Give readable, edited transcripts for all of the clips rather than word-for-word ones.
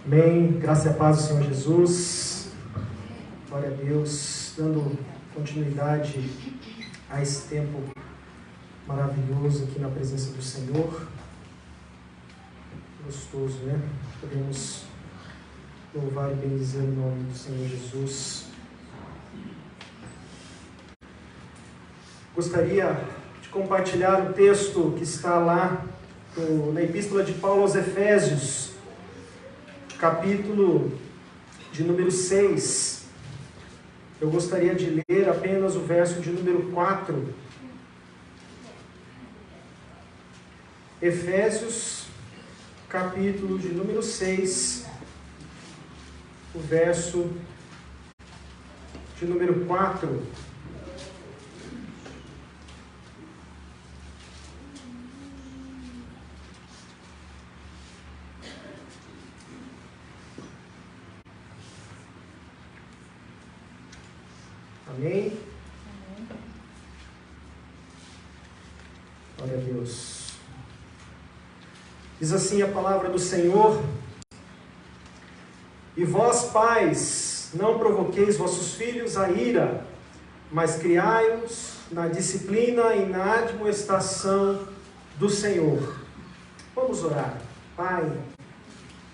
Amém, graça e a paz do Senhor Jesus, glória a Deus, dando continuidade a esse tempo maravilhoso aqui na presença do Senhor. Gostoso, né? Podemos louvar e bendizer o nome do Senhor Jesus. Gostaria de compartilhar o texto que está lá na Epístola de Paulo aos Efésios, capítulo de número 6. Eu gostaria de ler apenas o verso de número 4. Efésios, capítulo de número 6, o verso de número 4. Amém? Glória a Deus. Diz assim a palavra do Senhor: E vós, pais, não provoqueis vossos filhos a ira, mas criai-os na disciplina e na admoestação do Senhor. Vamos orar. Pai,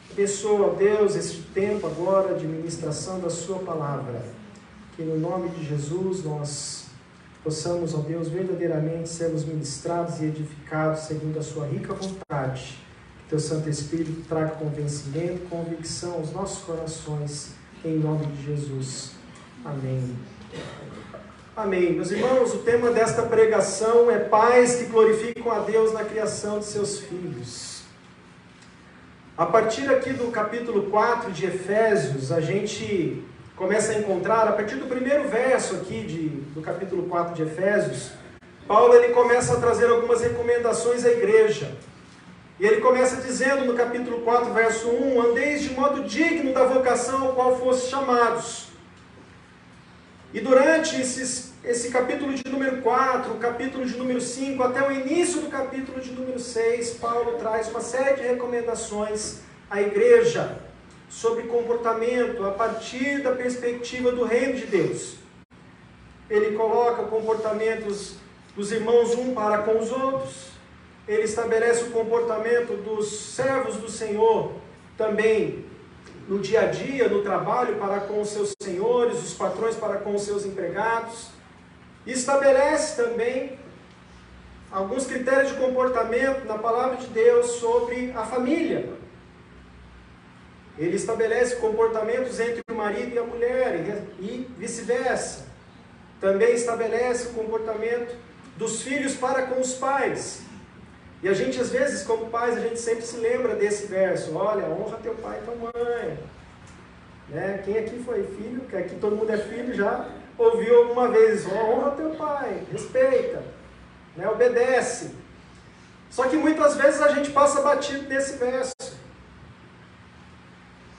abençoa, Deus, este tempo agora de ministração da sua palavra. Que no nome de Jesus nós possamos, ó Deus, verdadeiramente sermos ministrados e edificados segundo a sua rica vontade. Que teu Santo Espírito traga convencimento, convicção aos nossos corações, em nome de Jesus. Amém. Amém. Meus irmãos, o tema desta pregação é pais que glorificam a Deus na criação de seus filhos. A partir aqui do capítulo 4 de Efésios, a gente começa a encontrar, a partir do primeiro verso aqui do capítulo 4 de Efésios, Paulo ele começa a trazer algumas recomendações à igreja. E ele começa dizendo no capítulo 4, verso 1, andeis de modo digno da vocação ao qual fostes chamados. E durante esse capítulo de número 4, o capítulo de número 5, até o início do capítulo de número 6, Paulo traz uma série de recomendações à igreja sobre comportamento a partir da perspectiva do reino de Deus. Ele coloca comportamentos dos irmãos um para com os outros. Ele estabelece o comportamento dos servos do Senhor também no dia a dia, no trabalho para com os seus senhores, os patrões para com os seus empregados. E estabelece também alguns critérios de comportamento na palavra de Deus sobre a família. Ele estabelece comportamentos entre o marido e a mulher e vice-versa. Também estabelece o comportamento dos filhos para com os pais. E a gente, às vezes, como pais, a gente sempre se lembra desse verso. Olha, honra teu pai e tua mãe. Né? Quem aqui foi filho, que aqui todo mundo é filho, já ouviu alguma vez. Honra teu pai, respeita, né? Obedece. Só que muitas vezes a gente passa batido desse verso.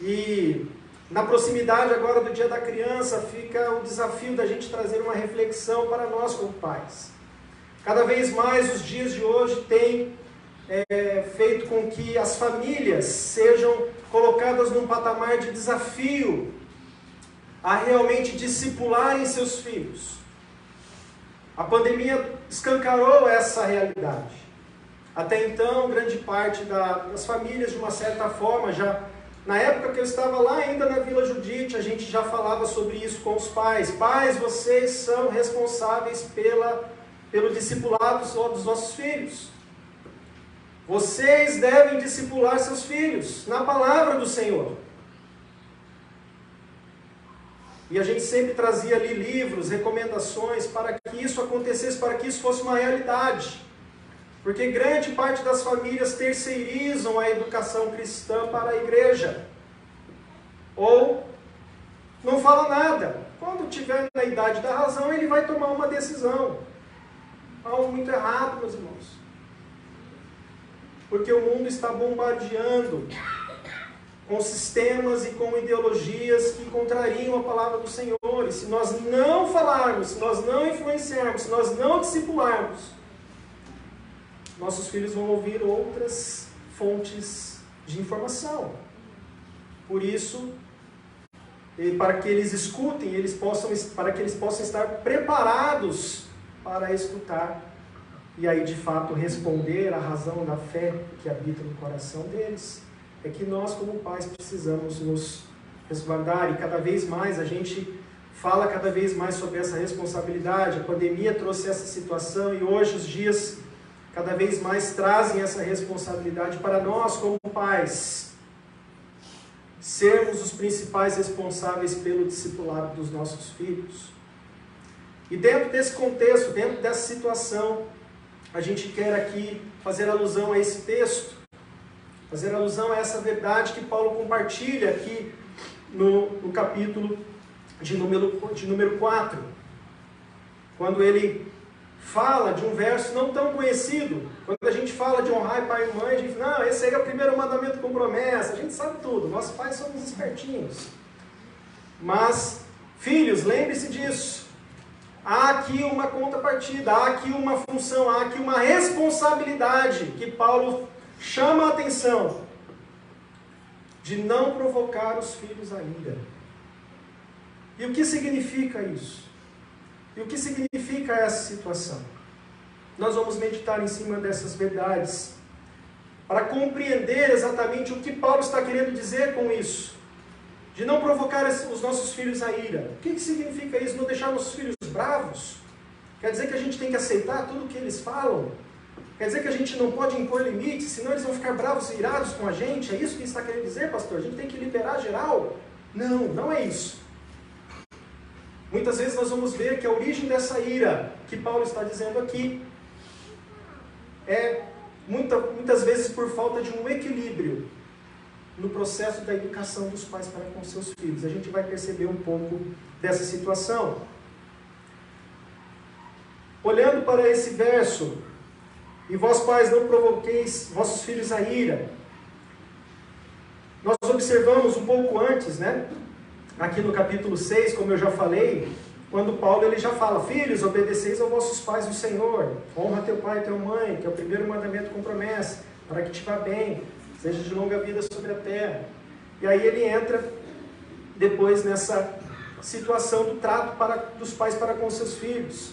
E na proximidade agora do Dia da Criança fica o desafio da gente trazer uma reflexão para nós como pais. Cada vez mais os dias de hoje têm feito com que as famílias sejam colocadas num patamar de desafio a realmente discipularem seus filhos. A pandemia escancarou essa realidade. Até então, grande parte das famílias, de uma certa forma, na época que eu estava lá ainda na Vila Judite, a gente já falava sobre isso com os pais. Pais, vocês são responsáveis pelo discipulado dos nossos filhos. Vocês devem discipular seus filhos na palavra do Senhor. E a gente sempre trazia ali livros, recomendações para que isso acontecesse, para que isso fosse uma realidade. Porque grande parte das famílias terceirizam a educação cristã para a igreja. Ou não fala nada. Quando tiver na idade da razão, ele vai tomar uma decisão. Algo muito errado, meus irmãos. Porque o mundo está bombardeando com sistemas e com ideologias que contrariam a palavra do Senhor. E se nós não falarmos, se nós não influenciarmos, se nós não discipularmos, nossos filhos vão ouvir outras fontes de informação. Por isso, para que eles escutem, para que eles possam estar preparados para escutar e aí de fato responder à razão da fé que habita no coração deles. É que nós como pais precisamos nos resguardar, e cada vez mais a gente fala cada vez mais sobre essa responsabilidade. A pandemia trouxe essa situação e hoje os dias cada vez mais trazem essa responsabilidade para nós como pais, sermos os principais responsáveis pelo discipulado dos nossos filhos. E dentro desse contexto, dentro dessa situação, a gente quer aqui fazer alusão a esse texto, fazer alusão a essa verdade que Paulo compartilha aqui no capítulo de número 4, quando ele fala de um verso não tão conhecido. Quando a gente fala de honrar pai e mãe, a gente não, esse aí é o primeiro mandamento com promessa, a gente sabe tudo, nossos pais somos espertinhos. Mas, filhos, lembre-se disso. Há aqui uma contrapartida, há aqui uma função, há aqui uma responsabilidade que Paulo chama a atenção de não provocar os filhos à ira. E o que significa isso? E o que significa essa situação? Nós vamos meditar em cima dessas verdades para compreender exatamente o que Paulo está querendo dizer com isso. De não provocar os nossos filhos à ira. O que significa isso? Não deixar nossos filhos bravos? Quer dizer que a gente tem que aceitar tudo o que eles falam? Quer dizer que a gente não pode impor limites, senão eles vão ficar bravos e irados com a gente? É isso que está querendo dizer, pastor? A gente tem que liberar geral? Não, não é isso. Muitas vezes nós vamos ver que a origem dessa ira que Paulo está dizendo aqui é muitas vezes por falta de um equilíbrio no processo da educação dos pais para com seus filhos. A gente vai perceber um pouco dessa situação. Olhando para esse verso, e vós pais não provoqueis vossos filhos à ira, nós observamos um pouco antes, né? Aqui no capítulo 6, como eu já falei, quando Paulo ele já fala, filhos, obedeceis aos vossos pais no Senhor, honra teu pai e tua mãe, que é o primeiro mandamento com promessa, para que te vá bem, seja de longa vida sobre a terra. E aí ele entra depois nessa situação do trato dos pais para com seus filhos.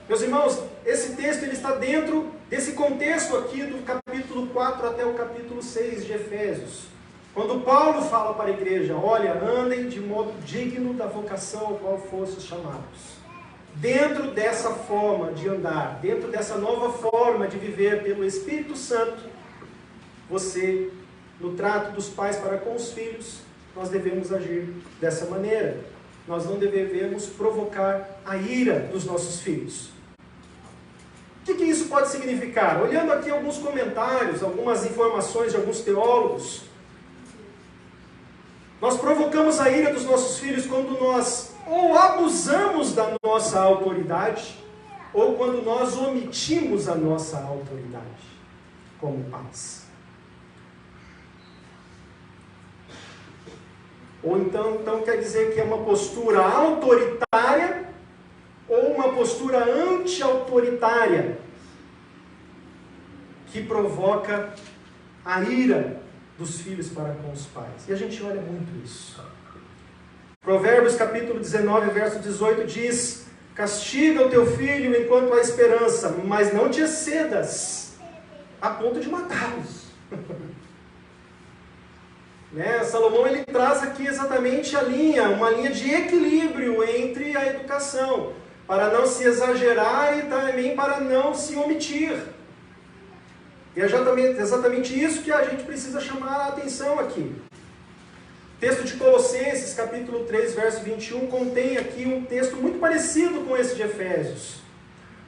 Meus irmãos, esse texto ele está dentro desse contexto aqui do capítulo 4 até o capítulo 6 de Efésios. Quando Paulo fala para a igreja, olha, andem de modo digno da vocação ao qual fostes chamados. Dentro dessa forma de andar, dentro dessa nova forma de viver pelo Espírito Santo, você, no trato dos pais para com os filhos, nós devemos agir dessa maneira. Nós não devemos provocar a ira dos nossos filhos. O que isso pode significar? Olhando aqui alguns comentários, algumas informações de alguns teólogos, nós provocamos a ira dos nossos filhos quando nós ou abusamos da nossa autoridade, ou quando nós omitimos a nossa autoridade como pais. Ou então quer dizer que é uma postura autoritária ou uma postura anti-autoritária que provoca a ira dos filhos para com os pais. E a gente olha muito isso. Provérbios capítulo 19, verso 18 diz, castiga o teu filho enquanto há esperança, mas não te excedas a ponto de matá-los. Salomão ele traz aqui exatamente uma linha de equilíbrio entre a educação, para não se exagerar e também para não se omitir. E é exatamente isso que a gente precisa chamar a atenção aqui. O texto de Colossenses, capítulo 3, verso 21, contém aqui um texto muito parecido com esse de Efésios.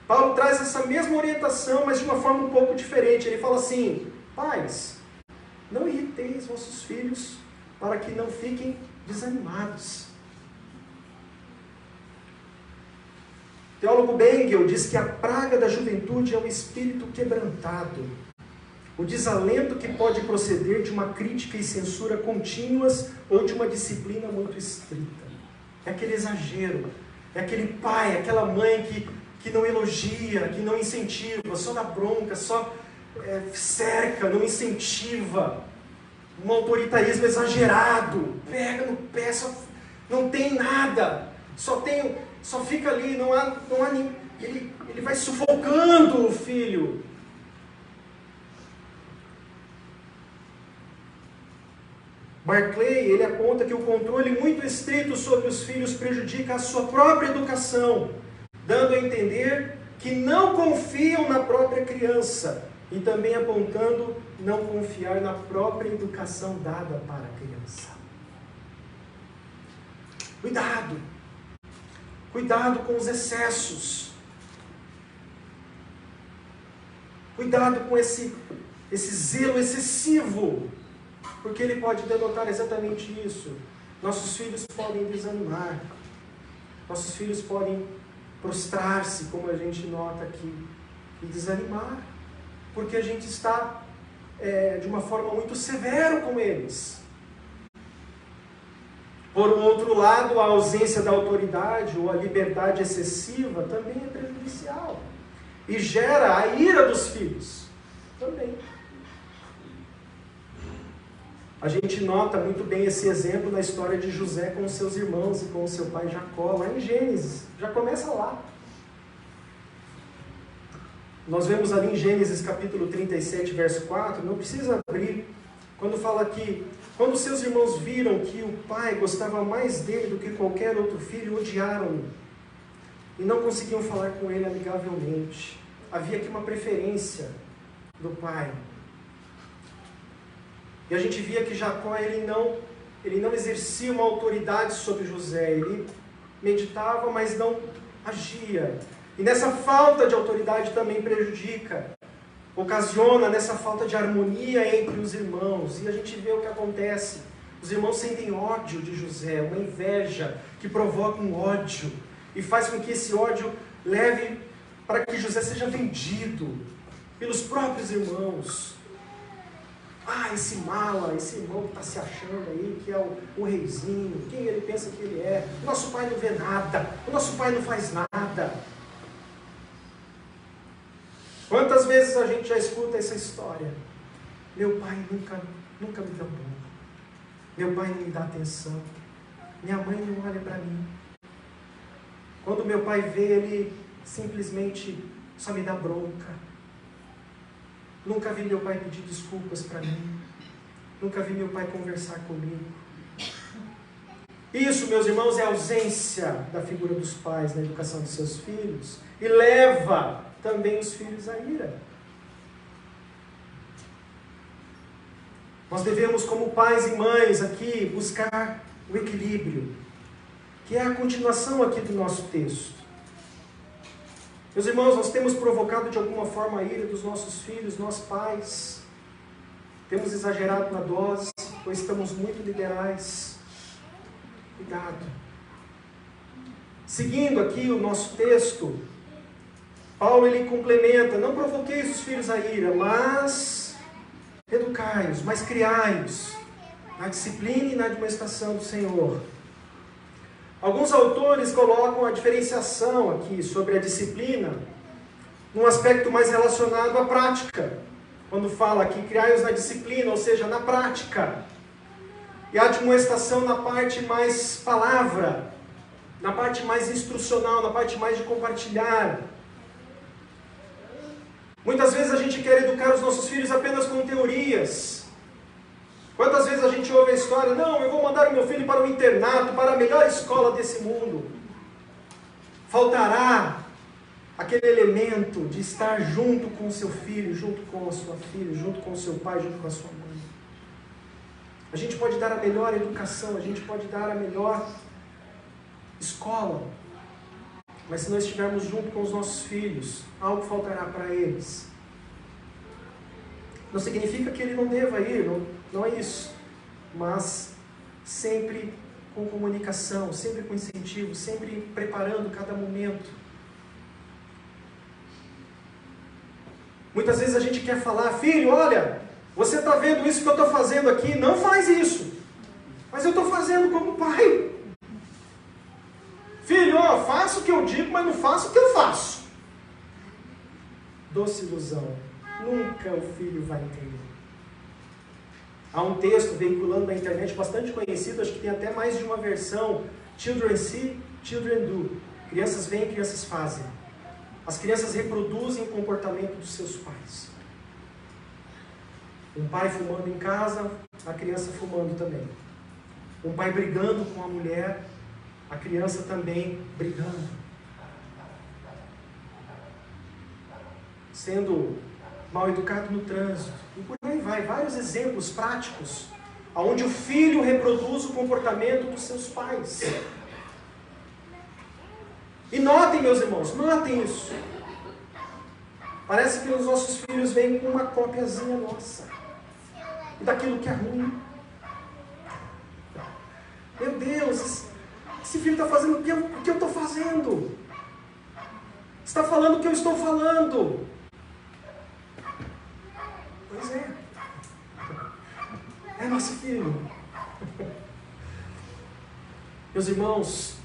Paulo traz essa mesma orientação, mas de uma forma um pouco diferente. Ele fala assim, pais, não irriteis vossos filhos para que não fiquem desanimados. O teólogo Bengel diz que a praga da juventude é o espírito quebrantado, o desalento que pode proceder de uma crítica e censura contínuas ou de uma disciplina muito estrita. É aquele exagero, é aquele pai, aquela mãe que não elogia, que não incentiva, só dá bronca, só cerca, não incentiva. um autoritarismo exagerado, pega no pé, não tem nada, só fica ali, não há ele vai sufocando o filho. Barclay, ele aponta que o controle muito estrito sobre os filhos prejudica a sua própria educação, dando a entender que não confiam na própria criança e também apontando não confiar na própria educação dada para a criança. Cuidado com os excessos. Cuidado com esse zelo excessivo, porque ele pode denotar exatamente isso. Nossos filhos podem desanimar. Nossos filhos podem prostrar-se, como a gente nota aqui, e desanimar, porque a gente está de uma forma muito severa com eles. Por um outro lado, a ausência da autoridade ou a liberdade excessiva também é prejudicial e gera a ira dos filhos também. A gente nota muito bem esse exemplo na história de José com os seus irmãos e com o seu pai Jacó, lá em Gênesis. Já começa lá. Nós vemos ali em Gênesis capítulo 37, verso 4, não precisa abrir, quando fala que, quando seus irmãos viram que o pai gostava mais dele do que qualquer outro filho, odiaram-no e não conseguiam falar com ele amigavelmente. Havia aqui uma preferência do pai. E a gente via que Jacó, ele não exercia uma autoridade sobre José, ele meditava, mas não agia. E nessa falta de autoridade também prejudica, ocasiona nessa falta de harmonia entre os irmãos. E a gente vê o que acontece. Os irmãos sentem ódio de José, uma inveja que provoca um ódio e faz com que esse ódio leve para que José seja vendido pelos próprios irmãos. Esse mala, esse irmão que está se achando aí, que é o reizinho, quem ele pensa que ele é? O nosso pai não vê nada, o nosso pai não faz nada. Quantas vezes a gente já escuta essa história? Meu pai nunca me deu bom. Meu pai não me dá atenção. Minha mãe não olha para mim. Quando meu pai vê, ele simplesmente só me dá bronca. Nunca vi meu pai pedir desculpas para mim. Nunca vi meu pai conversar comigo. Isso, meus irmãos, é a ausência da figura dos pais na educação dos seus filhos e leva também os filhos à ira. Nós devemos, como pais e mães aqui, buscar o equilíbrio, que é a continuação aqui do nosso texto. Meus irmãos, nós temos provocado de alguma forma a ira dos nossos filhos, nós pais. Temos exagerado na dose, ou estamos muito liberais. Cuidado. Seguindo aqui o nosso texto, Paulo ele complementa: não provoqueis os filhos à ira, mas educai-os, mas criai-os na disciplina e na admoestação do Senhor. Alguns autores colocam a diferenciação aqui sobre a disciplina num aspecto mais relacionado à prática. Quando fala aqui, criai-os na disciplina, ou seja, na prática. E a admoestação na parte mais palavra, na parte mais instrucional, na parte mais de compartilhar. Muitas vezes a gente quer educar os nossos filhos apenas com teorias. Quantas vezes a gente ouve a história, não, eu vou mandar o meu filho para o internato, para a melhor escola desse mundo. Faltará aquele elemento de estar junto com o seu filho, junto com a sua filha, junto com o seu pai, junto com a sua mãe. A gente pode dar a melhor educação, a gente pode dar a melhor escola, mas se nós estivermos junto com os nossos filhos, algo faltará para eles. Não significa que ele não deva ir, não é isso, mas sempre com comunicação, sempre com incentivo, sempre preparando cada momento. Muitas vezes a gente quer falar, filho, olha, você está vendo isso que eu estou fazendo aqui, não faz isso, mas eu estou fazendo como pai. Filho, faça o que eu digo, mas não faça o que eu faço. Doce ilusão, nunca o filho vai entender. Há um texto veiculando na internet bastante conhecido, acho que tem até mais de uma versão. Children see, children do. Crianças veem, crianças fazem. As crianças reproduzem o comportamento dos seus pais. Um pai fumando em casa, a criança fumando também. Um pai brigando com a mulher, a criança também brigando. Sendo mal educado no trânsito. E por aí vai, vários exemplos práticos, onde o filho reproduz o comportamento dos seus pais. E notem, meus irmãos, notem isso. Parece que os nossos filhos vêm com uma cópiazinha nossa. E daquilo que é ruim. Meu Deus, esse filho está fazendo o que eu estou fazendo. Está falando o que eu estou falando. Pois é. É nosso filho. Meus irmãos,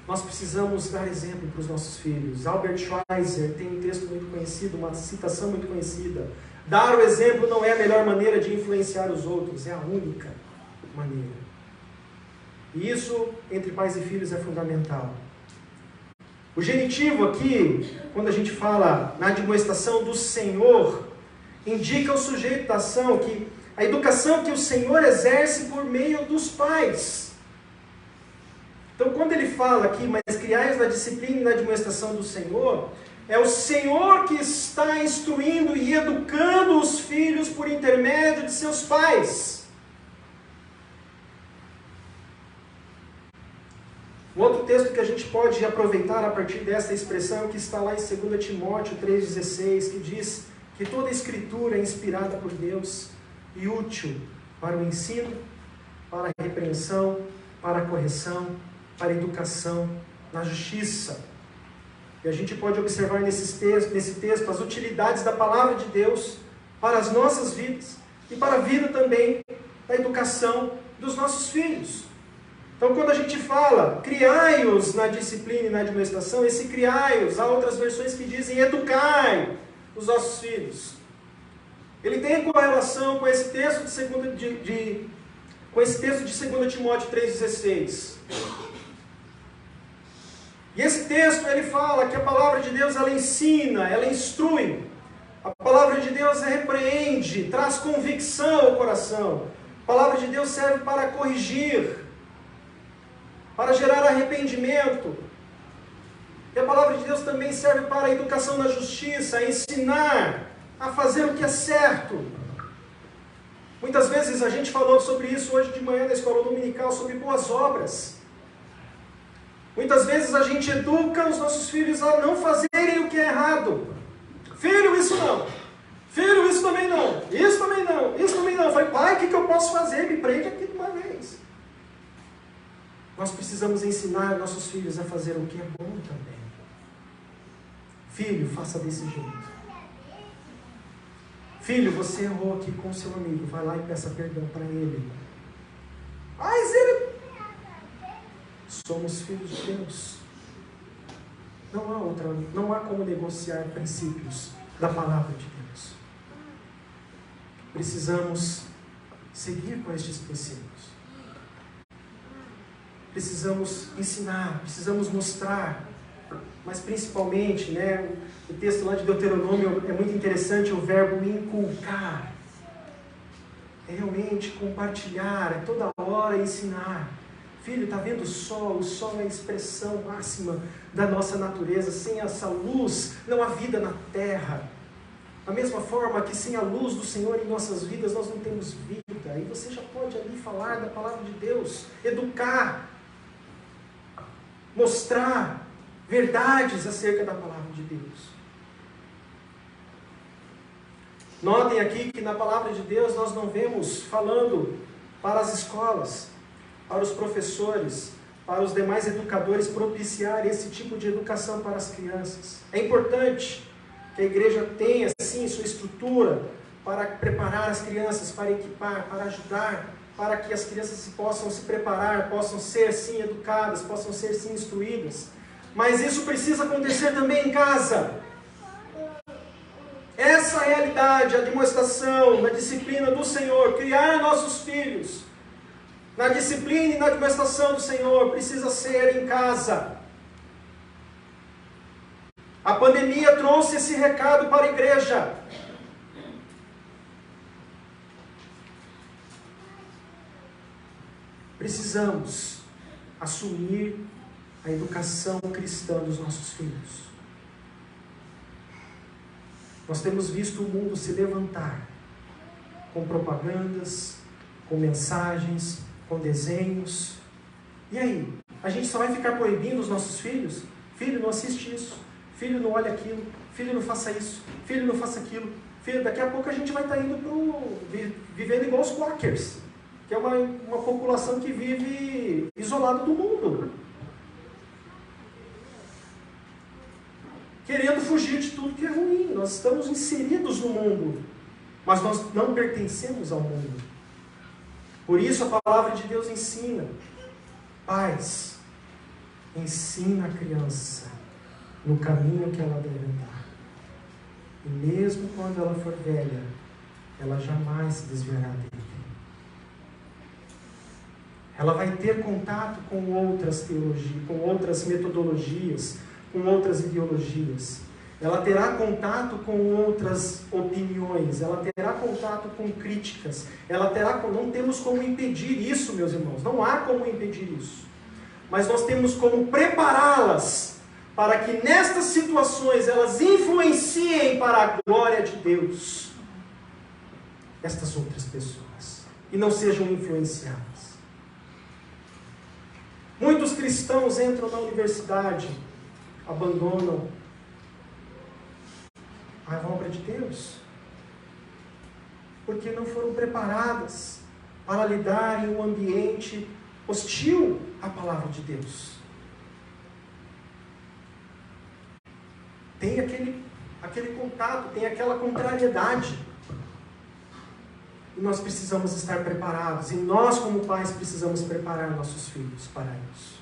nós precisamos dar exemplo para os nossos filhos. Albert Schweitzer tem um texto muito conhecido, uma citação muito conhecida. Dar o exemplo não é a melhor maneira de influenciar os outros, é a única maneira. E isso, entre pais e filhos, é fundamental. O genitivo aqui, quando a gente fala na admoestação do Senhor, indica o sujeito da ação, que a educação que o Senhor exerce por meio dos pais. Então, quando ele fala aqui, mas criais na disciplina e na admoestação do Senhor, é o Senhor que está instruindo e educando os filhos por intermédio de seus pais. Um outro texto que a gente pode aproveitar a partir dessa expressão que está lá em 2 Timóteo 3,16, que diz que toda a Escritura é inspirada por Deus e útil para o ensino, para a repreensão, para a correção, para a educação na justiça. E a gente pode observar nesse texto as utilidades da palavra de Deus para as nossas vidas e para a vida também da educação dos nossos filhos. Então, quando a gente fala criai-os na disciplina e na admoestação, esse criai-os, há outras versões que dizem educai os nossos filhos. Ele tem correlação com esse texto de 2 Timóteo 3,16. E esse texto, ele fala que a palavra de Deus, ela ensina, ela instrui. A palavra de Deus repreende, traz convicção ao coração. A palavra de Deus serve para corrigir, para gerar arrependimento. E a palavra de Deus também serve para a educação na justiça, a ensinar a fazer o que é certo. Muitas vezes a gente falou sobre isso hoje de manhã na escola dominical, sobre boas obras. Muitas vezes a gente educa os nossos filhos a não fazerem o que é errado. Filho, isso não. Filho, isso também não. Isso também não. Isso também não. Eu falei, pai, o que eu posso fazer? Me prende aqui de uma vez. Nós precisamos ensinar nossos filhos a fazer o que é bom também. Filho, faça desse jeito. Filho, você errou aqui com o seu amigo. Vai lá e peça perdão para ele. Mas ele... Somos filhos de Deus. Não há como negociar princípios da palavra de Deus. Precisamos seguir com estes princípios. Precisamos ensinar, precisamos mostrar, mas principalmente, o texto lá de Deuteronômio é muito interessante, o verbo inculcar. É realmente compartilhar, é toda hora ensinar. Filho, está vendo o sol? O sol é a expressão máxima da nossa natureza. Sem essa luz, não há vida na terra. Da mesma forma que sem a luz do Senhor em nossas vidas, nós não temos vida. E você já pode ali falar da palavra de Deus, educar, mostrar verdades acerca da palavra de Deus. Notem aqui que na palavra de Deus nós não vemos falando para as escolas, para os professores, para os demais educadores propiciar esse tipo de educação para as crianças. É importante que a igreja tenha, sim, sua estrutura para preparar as crianças, para equipar, para ajudar, para que as crianças possam se preparar, possam ser, sim, educadas, possam ser, sim, instruídas. Mas isso precisa acontecer também em casa. Essa essa realidade, a demonstração, na disciplina do Senhor, criar nossos filhos na disciplina e na demonstração do Senhor, precisa ser em casa. A pandemia trouxe esse recado para a igreja. Precisamos assumir a educação cristã dos nossos filhos. Nós temos visto o mundo se levantar com propagandas, com mensagens, com desenhos. E aí? A gente só vai ficar proibindo os nossos filhos? Filho, não assiste isso. Filho, não olha aquilo. Filho, não faça isso. Filho, não faça aquilo. Filho, daqui a pouco a gente vai estar indo vivendo igual os quakers, que é uma população que vive isolada do mundo, querendo fugir de tudo que é ruim. Nós estamos inseridos no mundo, mas nós não pertencemos ao mundo. Por isso a palavra de Deus ensina: pais, ensina a criança no caminho que ela deve andar, e mesmo quando ela for velha, ela jamais se desviará dele. Ela vai ter contato com outras teologias, com outras metodologias, com outras ideologias. Ela terá contato com outras opiniões, ela terá contato com críticas, não temos como impedir isso, meus irmãos, não há como impedir isso. Mas nós temos como prepará-las para que nestas situações elas influenciem para a glória de Deus estas outras pessoas e não sejam influenciadas. Muitos cristãos entram na universidade, abandonam a obra de Deus, porque não foram preparadas para lidar em um ambiente hostil à palavra de Deus. Tem aquele contato, tem aquela contrariedade. E nós precisamos estar preparados, e nós como pais precisamos preparar nossos filhos para isso.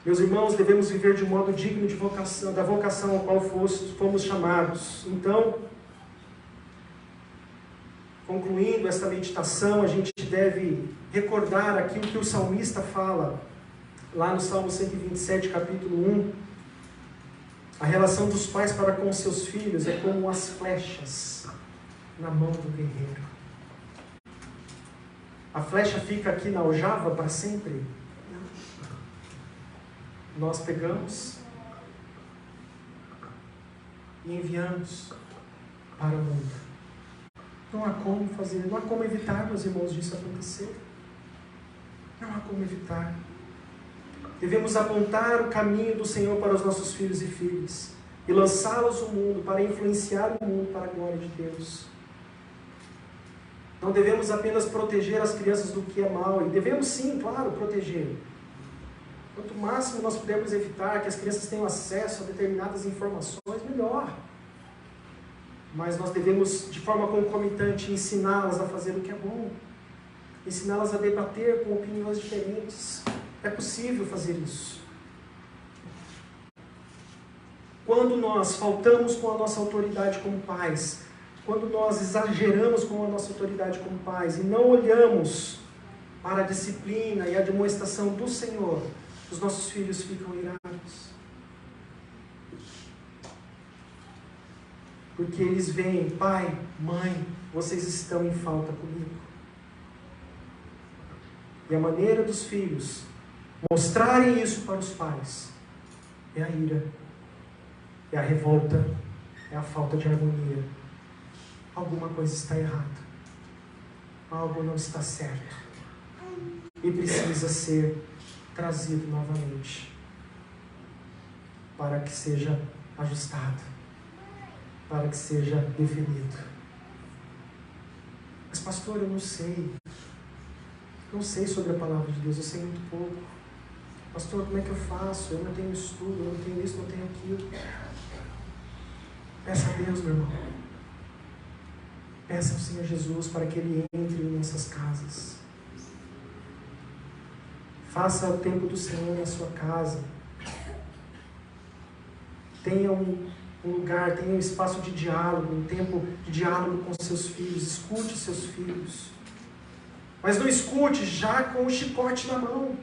Meus irmãos, devemos viver de um modo digno de vocação, da vocação ao qual fomos chamados. Então, concluindo esta meditação, a gente deve recordar aquilo que o salmista fala, lá no Salmo 127, capítulo 1. A relação dos pais para com seus filhos é como as flechas na mão do guerreiro. A flecha fica aqui na aljava para sempre? Nós pegamos e enviamos para o mundo. Não há como fazer, não há como evitar, meus irmãos, disso acontecer. Não há como evitar. Devemos apontar o caminho do Senhor para os nossos filhos e filhas e lançá-los no mundo para influenciar o mundo para a glória de Deus. Não devemos apenas proteger as crianças do que é mal, e devemos sim, claro, proteger. Quanto máximo nós pudermos evitar que as crianças tenham acesso a determinadas informações, melhor. Mas nós devemos, de forma concomitante, ensiná-las a fazer o que é bom. Ensiná-las a debater com opiniões diferentes. É possível fazer isso. Quando nós faltamos com a nossa autoridade como pais, quando nós exageramos com a nossa autoridade como pais e não olhamos para a disciplina e a demonstração do Senhor, os nossos filhos ficam irados. Porque eles veem: pai, mãe, vocês estão em falta comigo. E a maneira dos filhos mostrarem isso para os pais é a ira, é a revolta, é a falta de harmonia. Alguma coisa está errada, algo não está certo e precisa ser trazido novamente para que seja ajustado, para que seja definido. Mas pastor, eu não sei sobre a palavra de Deus, eu sei muito pouco. Pastor, como é que eu faço? Eu não tenho estudo, eu não tenho isso, não tenho aquilo. Peça a Deus, meu irmão. Peça ao Senhor Jesus para que Ele entre em nossas casas. Faça o tempo do Senhor na sua casa. Tenha um lugar, tenha um espaço de diálogo, um tempo de diálogo com seus filhos. Escute seus filhos. Mas não escute já com o chicote na mão.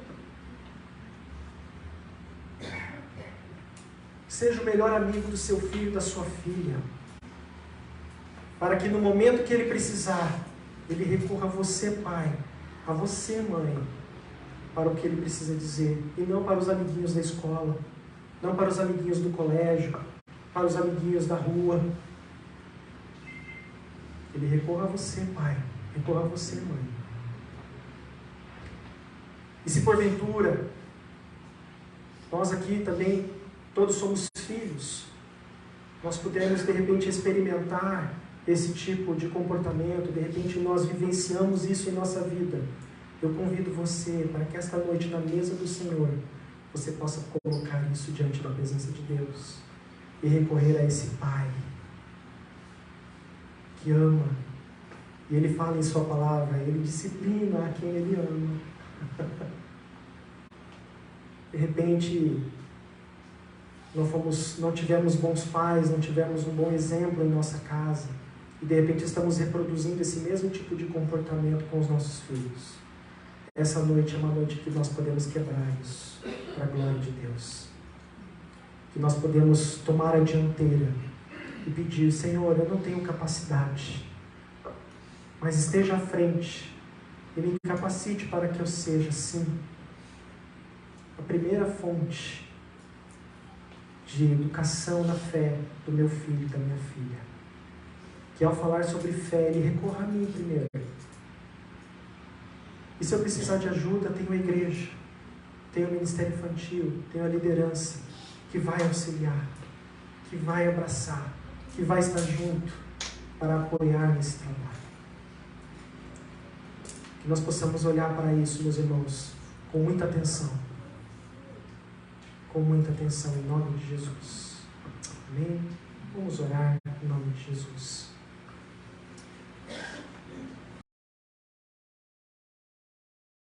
Seja o melhor amigo do seu filho, da sua filha. Para que no momento que ele precisar, ele recorra a você, pai, a você, mãe, para o que ele precisa dizer. E não para os amiguinhos da escola, não para os amiguinhos do colégio, para os amiguinhos da rua. Ele recorra a você, pai, recorra a você, mãe. E se porventura, nós aqui também, todos somos filhos, nós pudermos de repente experimentar esse tipo de comportamento, de repente nós vivenciamos isso em nossa vida, eu convido você para que esta noite na mesa do Senhor, você possa colocar isso diante da presença de Deus e recorrer a esse Pai que ama, e Ele fala em sua palavra, Ele disciplina a quem Ele ama. De repente não tivemos bons pais, não tivemos um bom exemplo em nossa casa, e de repente estamos reproduzindo esse mesmo tipo de comportamento com os nossos filhos. Essa noite é uma noite que nós podemos quebrar isso, para a glória de Deus. Que nós podemos tomar a dianteira e pedir: Senhor, eu não tenho capacidade, mas esteja à frente e me capacite para que eu seja, sim, a primeira fonte de educação na fé do meu filho e da minha filha. Que ao falar sobre fé, ele recorra a mim primeiro. E se eu precisar de ajuda, tenho a igreja, tenho o ministério infantil, tenho a liderança, que vai auxiliar, que vai abraçar, que vai estar junto para apoiar nesse trabalho. Que nós possamos olhar para isso, meus irmãos, com muita atenção. Com muita atenção, em nome de Jesus. Amém? Vamos orar em nome de Jesus.